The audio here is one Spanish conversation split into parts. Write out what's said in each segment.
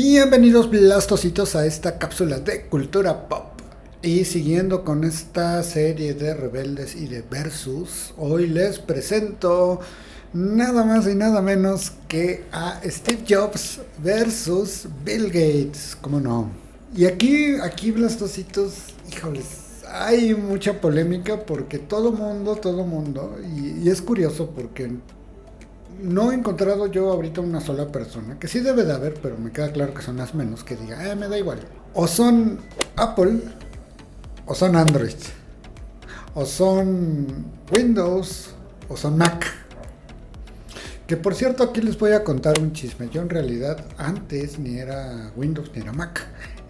Bienvenidos blastositos a esta cápsula de cultura pop. Y siguiendo con esta serie de rebeldes y de versus, hoy les presento nada más y nada menos que a Steve Jobs versus Bill Gates, ¿cómo no? Y aquí blastositos, híjoles, hay mucha polémica porque todo mundo, y es curioso porque no he encontrado yo ahorita una sola persona, que sí debe de haber, pero me queda claro que son las menos, que diga, me da igual. O son Apple, o son Android, o son Windows, o son Mac. Que por cierto, aquí les voy a contar un chisme. Yo en realidad antes ni era Windows ni era Mac,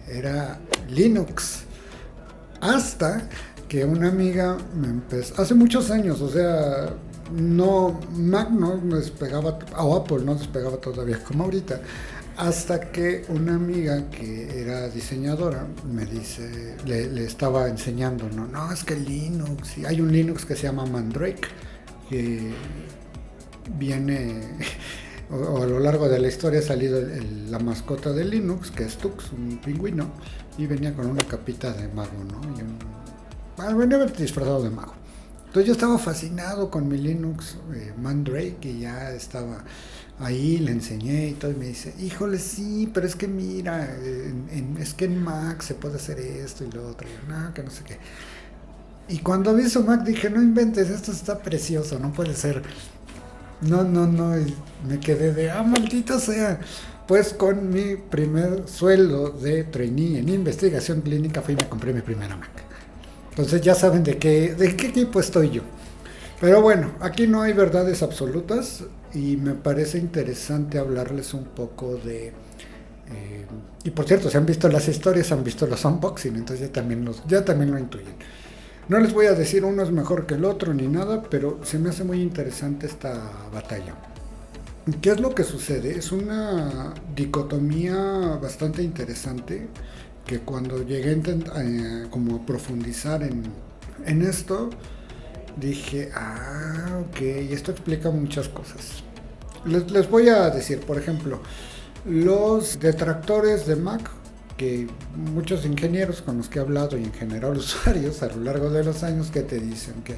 era Linux. Hasta que una amiga me empezó, hace muchos años, o sea, no, Mac no despegaba, o Apple no despegaba todavía como ahorita, hasta que una amiga que era diseñadora me dice, le estaba enseñando, no, es que Linux, y hay un Linux que se llama Mandrake, que viene, o a lo largo de la historia ha salido la mascota de Linux, que es Tux, un pingüino, y venía con una capita de mago, ¿no? Venía disfrazado de mago. Entonces yo estaba fascinado con mi Linux Mandrake y ya estaba ahí, le enseñé y todo, y me dice, híjole, sí, pero es que mira, es que en Mac se puede hacer esto y lo otro, y yo, no, que no sé qué. Y cuando vi su Mac dije, no inventes, esto está precioso, no puede ser. No, y me quedé de, maldito sea. Pues con mi primer sueldo de trainee en investigación clínica fui y me compré mi primera Mac. Entonces ya saben de qué equipo estoy yo. Pero bueno, aquí no hay verdades absolutas y me parece interesante hablarles un poco de... y por cierto, si han visto las historias, han visto los unboxing, entonces ya también lo intuyen. No les voy a decir uno es mejor que el otro ni nada, pero se me hace muy interesante esta batalla. ¿Qué es lo que sucede? Es una dicotomía bastante interesante que cuando llegué como a profundizar en esto, dije, ok, esto explica muchas cosas. Les voy a decir, por ejemplo, los detractores de Mac, que muchos ingenieros con los que he hablado y en general usuarios a lo largo de los años que te dicen que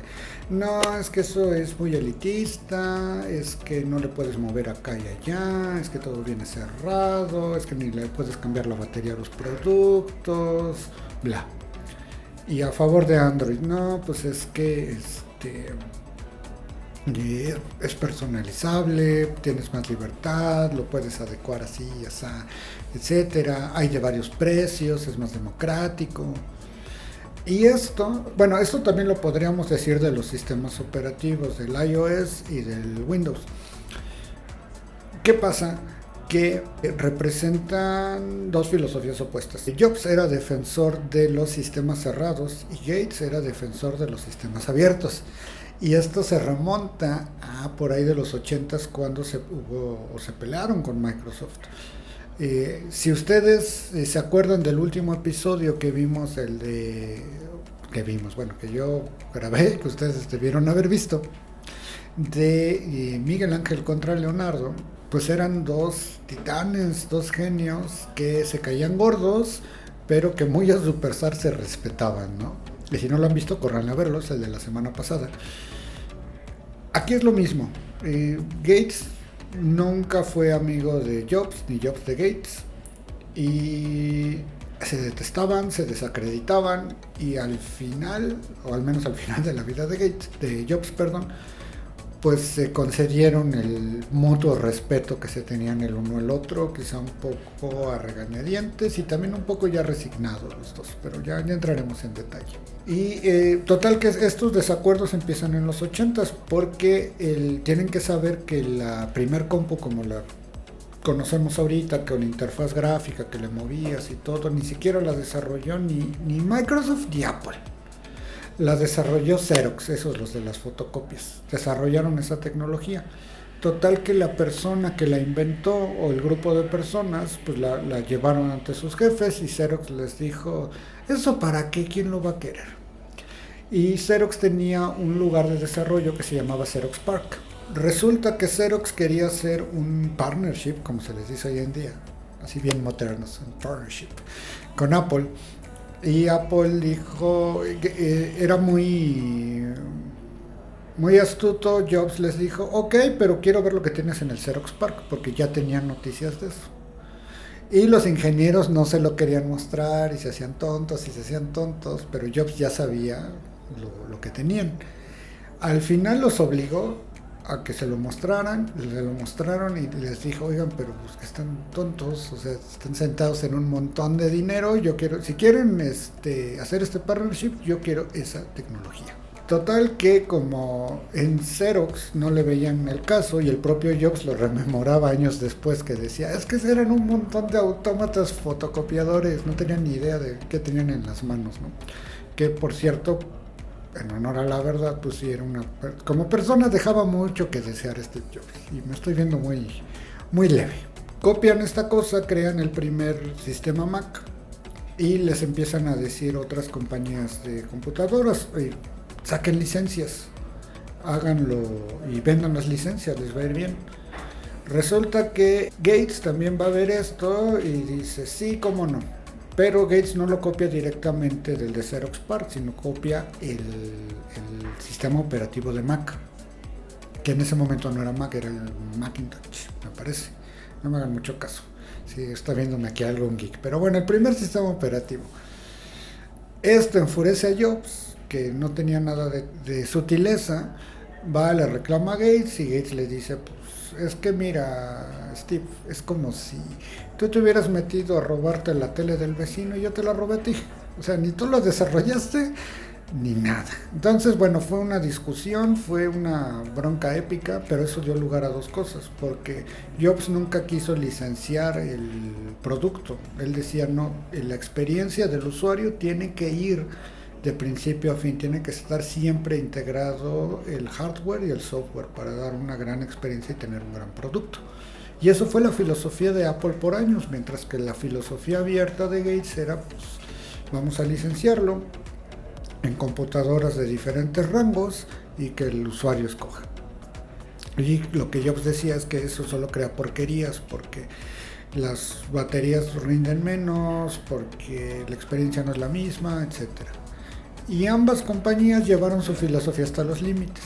no, es que eso es muy elitista, es que no le puedes mover acá y allá, es que todo viene cerrado, es que ni le puedes cambiar la batería a los productos, bla. Y a favor de Android, no, pues es que es personalizable, tienes más libertad, lo puedes adecuar así, así, etcétera. Hay de varios precios, es más democrático. Y esto también lo podríamos decir de los sistemas operativos del iOS y del Windows. ¿Qué pasa? Que representan dos filosofías opuestas. Jobs era defensor de los sistemas cerrados y Gates era defensor de los sistemas abiertos. Y esto se remonta a por ahí de los 80s cuando se pelearon con Microsoft. Si ustedes se acuerdan del último episodio que vimos, que yo grabé, que ustedes debieron haber visto, de Miguel Ángel contra Leonardo, pues eran dos titanes, dos genios que se caían gordos, pero que muy a su pesar se respetaban, ¿no? Y si no lo han visto, corran a verlo, es el de la semana pasada. Aquí es lo mismo. Gates nunca fue amigo de Jobs, ni Jobs de Gates. Y se detestaban, se desacreditaban. Y al final, o al menos al final de la vida de Jobs, pues se concedieron el mutuo respeto que se tenían el uno al otro, quizá un poco a regañadientes y también un poco ya resignados los dos, pero ya entraremos en detalle. Y total que estos desacuerdos empiezan en los 80s porque tienen que saber que la primer compu como la conocemos ahorita, con interfaz gráfica que le movías y todo, ni siquiera la desarrolló ni Microsoft ni Apple. La desarrolló Xerox, esos los de las fotocopias. Desarrollaron esa tecnología. Total que la persona que la inventó, o el grupo de personas, pues la llevaron ante sus jefes y Xerox les dijo, ¿eso para qué? ¿Quién lo va a querer? Y Xerox tenía un lugar de desarrollo que se llamaba Xerox Park. Resulta que Xerox quería hacer un partnership, como se les dice hoy en día, así bien modernos, en partnership con Apple. Y Apple dijo, era muy astuto. Jobs les dijo, ok, pero quiero ver lo que tienes en el Xerox PARC, porque ya tenían noticias de eso. Y los ingenieros no se lo querían mostrar y se hacían tontos y se hacían tontos, pero Jobs ya sabía lo que tenían. Al final los obligó a que se lo mostraran, le lo mostraron y les dijo, oigan, pero pues que están tontos, o sea, están sentados en un montón de dinero, yo quiero, si quieren hacer este partnership, yo quiero esa tecnología. Total que como en Xerox no le veían el caso y el propio Jobs lo rememoraba años después que decía, es que eran un montón de autómatas fotocopiadores, no tenían ni idea de qué tenían en las manos, ¿no? Que por cierto, en honor a la verdad, pues sí, como persona dejaba mucho que desear Steve Jobs y me estoy viendo muy leve. Copian esta cosa, crean el primer sistema Mac y les empiezan a decir otras compañías de computadoras, saquen licencias, háganlo y vendan las licencias, les va a ir bien. Resulta que Gates también va a ver esto y dice, sí, cómo no. Pero Gates no lo copia directamente del de Xerox PARC, sino copia el sistema operativo de Mac, que en ese momento no era Mac, era el Macintosh, me parece. No me hagan mucho caso. Sí, está viéndome aquí algo un geek. Pero bueno, el primer sistema operativo. Esto enfurece a Jobs, que no tenía nada de sutileza. Va, le reclama a Gates y Gates le dice, pues es que mira, Steve, es como si tú te hubieras metido a robarte la tele del vecino y yo te la robé a ti. O sea, ni tú lo desarrollaste, ni nada. Entonces, bueno, fue una discusión, fue una bronca épica, pero eso dio lugar a dos cosas, porque Jobs nunca quiso licenciar el producto. Él decía, no, la experiencia del usuario tiene que ir de principio a fin, tiene que estar siempre integrado el hardware y el software para dar una gran experiencia y tener un gran producto. Y eso fue la filosofía de Apple por años, mientras que la filosofía abierta de Gates era, pues, vamos a licenciarlo en computadoras de diferentes rangos y que el usuario escoja. Y lo que Jobs decía es que eso solo crea porquerías, porque las baterías rinden menos, porque la experiencia no es la misma, etcétera. Y ambas compañías llevaron su filosofía hasta los límites.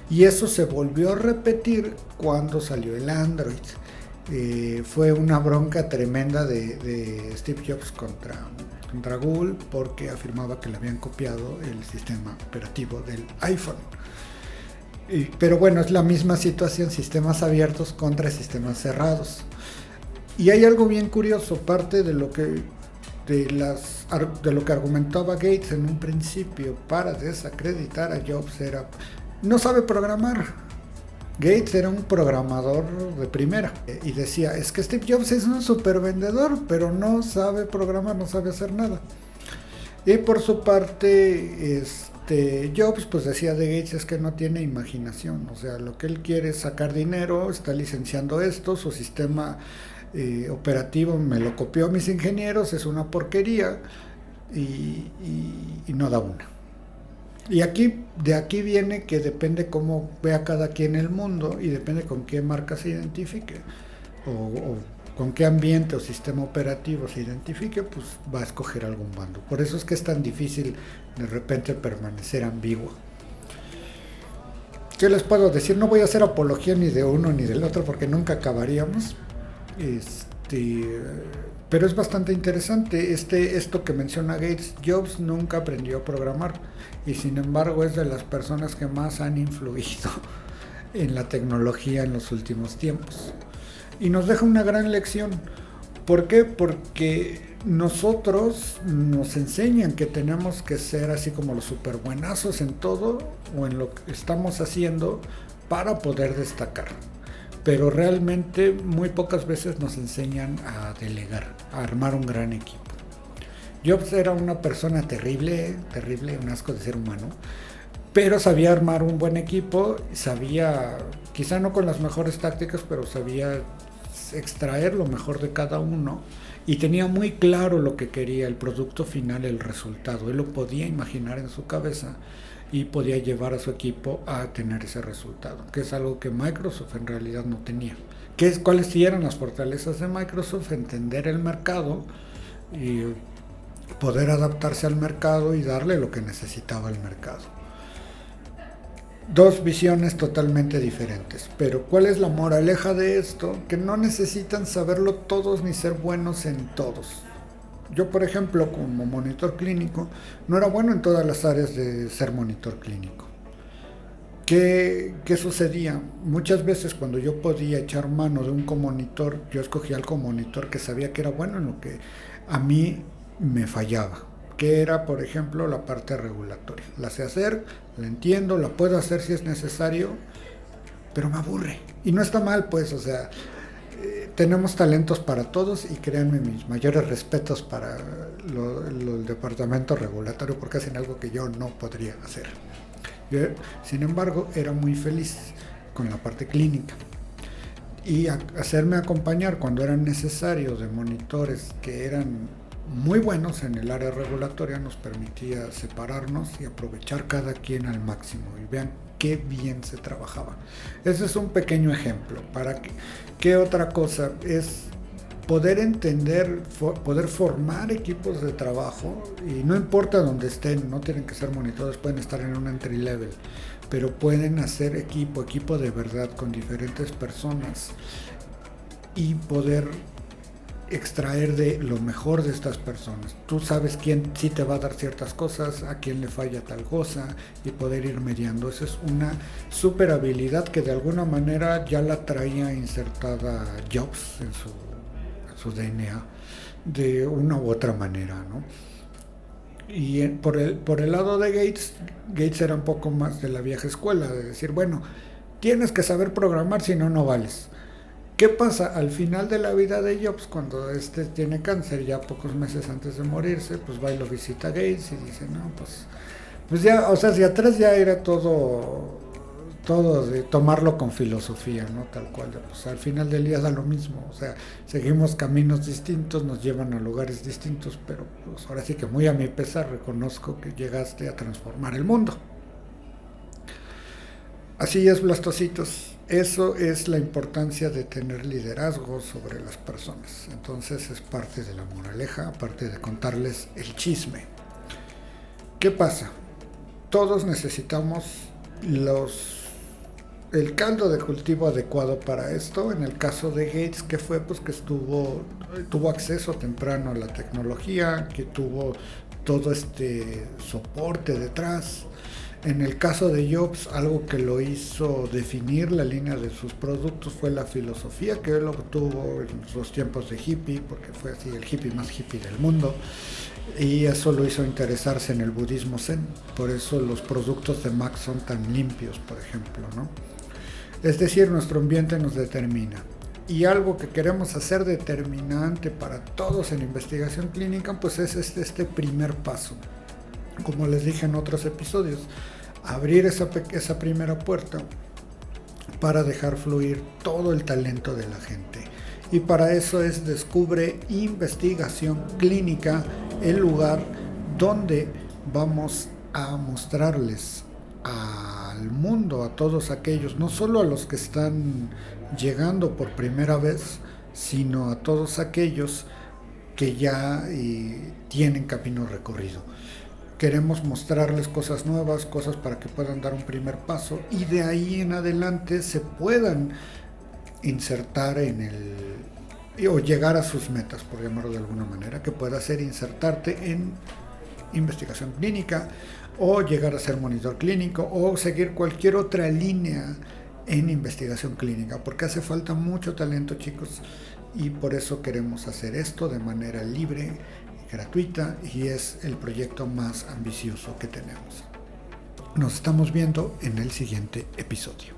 Y eso se volvió a repetir cuando salió el Android. Fue una bronca tremenda de Steve Jobs contra Google, porque afirmaba que le habían copiado el sistema operativo del iPhone. Pero bueno, es la misma situación, sistemas abiertos contra sistemas cerrados. Y hay algo bien curioso, parte de lo que argumentaba Gates en un principio para desacreditar a Jobs era, no sabe programar. Gates era un programador de primera y decía, es que Steve Jobs es un super vendedor, pero no sabe programar, no sabe hacer nada. Y por su parte, Jobs pues decía de Gates es que no tiene imaginación, o sea, lo que él quiere es sacar dinero, está licenciando esto, su sistema operativo me lo copió a mis ingenieros, es una porquería y no da una. Y de aquí viene que depende cómo vea cada quien el mundo y depende con qué marca se identifique o con qué ambiente o sistema operativo se identifique, pues va a escoger algún bando. Por eso es que es tan difícil de repente permanecer ambiguo. ¿Qué les puedo decir? No voy a hacer apología ni de uno ni del otro porque nunca acabaríamos. Pero es bastante interesante esto que menciona Gates. Jobs nunca aprendió a programar y sin embargo es de las personas que más han influido en la tecnología en los últimos tiempos y nos deja una gran lección. ¿Por qué? Porque nosotros nos enseñan que tenemos que ser así como los super buenazos en todo o en lo que estamos haciendo para poder destacar. Pero realmente muy pocas veces nos enseñan a delegar, a armar un gran equipo. Jobs era una persona terrible, un asco de ser humano, pero sabía armar un buen equipo, sabía, quizá no con las mejores tácticas, pero sabía extraer lo mejor de cada uno y tenía muy claro lo que quería, el producto final, el resultado. Él lo podía imaginar en su cabeza y podía llevar a su equipo a tener ese resultado, que es algo que Microsoft en realidad no tenía. ¿Cuáles sí eran las fortalezas de Microsoft? Entender el mercado y poder adaptarse al mercado y darle lo que necesitaba el mercado. Dos visiones totalmente diferentes, pero ¿cuál es la moraleja de esto? Que no necesitan saberlo todos ni ser buenos en todos. Yo, por ejemplo, como monitor clínico, no era bueno en todas las áreas de ser monitor clínico. ¿Qué sucedía? Muchas veces cuando yo podía echar mano de un comonitor, yo escogía al comonitor que sabía que era bueno en lo que a mí me fallaba, que era, por ejemplo, la parte regulatoria. La sé hacer, la entiendo, la puedo hacer si es necesario, pero me aburre. Y no está mal, pues, o sea, tenemos talentos para todos y créanme, mis mayores respetos para el departamento regulatorio porque hacen algo que yo no podría hacer. Yo, sin embargo, era muy feliz con la parte clínica y hacerme acompañar cuando era necesario de monitores que eran muy buenos en el área regulatoria nos permitía separarnos y aprovechar cada quien al máximo. Y vean qué bien se trabajaba. Ese es un pequeño ejemplo. ¿Para qué otra cosa? Es poder entender, poder formar equipos de trabajo, y no importa dónde estén, no tienen que ser monitores, pueden estar en un entry level, pero pueden hacer equipo de verdad con diferentes personas y poder extraer de lo mejor de estas personas. Tú sabes quién sí te va a dar ciertas cosas, a quién le falla tal cosa y poder ir mediando. Esa es una super habilidad que de alguna manera ya la traía insertada Jobs en su DNA de una u otra manera, ¿no? Y por el lado de Gates era un poco más de la vieja escuela, de decir, bueno, tienes que saber programar, si no, no vales. ¿Qué pasa? Al final de la vida de Jobs, cuando tiene cáncer, ya pocos meses antes de morirse, pues va y lo visita Gates y dice, no, pues ya, o sea, si atrás ya era todo de tomarlo con filosofía, ¿no? Tal cual, pues al final del día da lo mismo, o sea, seguimos caminos distintos, nos llevan a lugares distintos, pero pues ahora sí que muy a mi pesar reconozco que llegaste a transformar el mundo. Así es, blastositos. Eso es la importancia de tener liderazgo sobre las personas. Entonces es parte de la moraleja, aparte de contarles el chisme. ¿Qué pasa? Todos necesitamos el caldo de cultivo adecuado para esto. En el caso de Gates, ¿qué fue? Pues que tuvo acceso temprano a la tecnología, que tuvo todo este soporte detrás. En el caso de Jobs, algo que lo hizo definir la línea de sus productos fue la filosofía que él obtuvo en sus tiempos de hippie, porque fue así el hippie más hippie del mundo, y eso lo hizo interesarse en el budismo zen. Por eso los productos de Mac son tan limpios, por ejemplo, ¿no? Es decir, nuestro ambiente nos determina. Y algo que queremos hacer determinante para todos en investigación clínica, pues es este primer paso. Como les dije en otros episodios, abrir esa primera puerta para dejar fluir todo el talento de la gente. Y para eso descubre investigación clínica, el lugar donde vamos a mostrarles al mundo, a todos aquellos, no solo a los que están llegando por primera vez, sino a todos aquellos que ya tienen camino recorrido. Queremos mostrarles cosas nuevas, cosas para que puedan dar un primer paso y de ahí en adelante se puedan insertar o llegar a sus metas, por llamarlo de alguna manera, que pueda ser insertarte en investigación clínica o llegar a ser monitor clínico o seguir cualquier otra línea en investigación clínica, porque hace falta mucho talento, chicos, y por eso queremos hacer esto de manera libre, gratuita, y es el proyecto más ambicioso que tenemos. Nos estamos viendo en el siguiente episodio.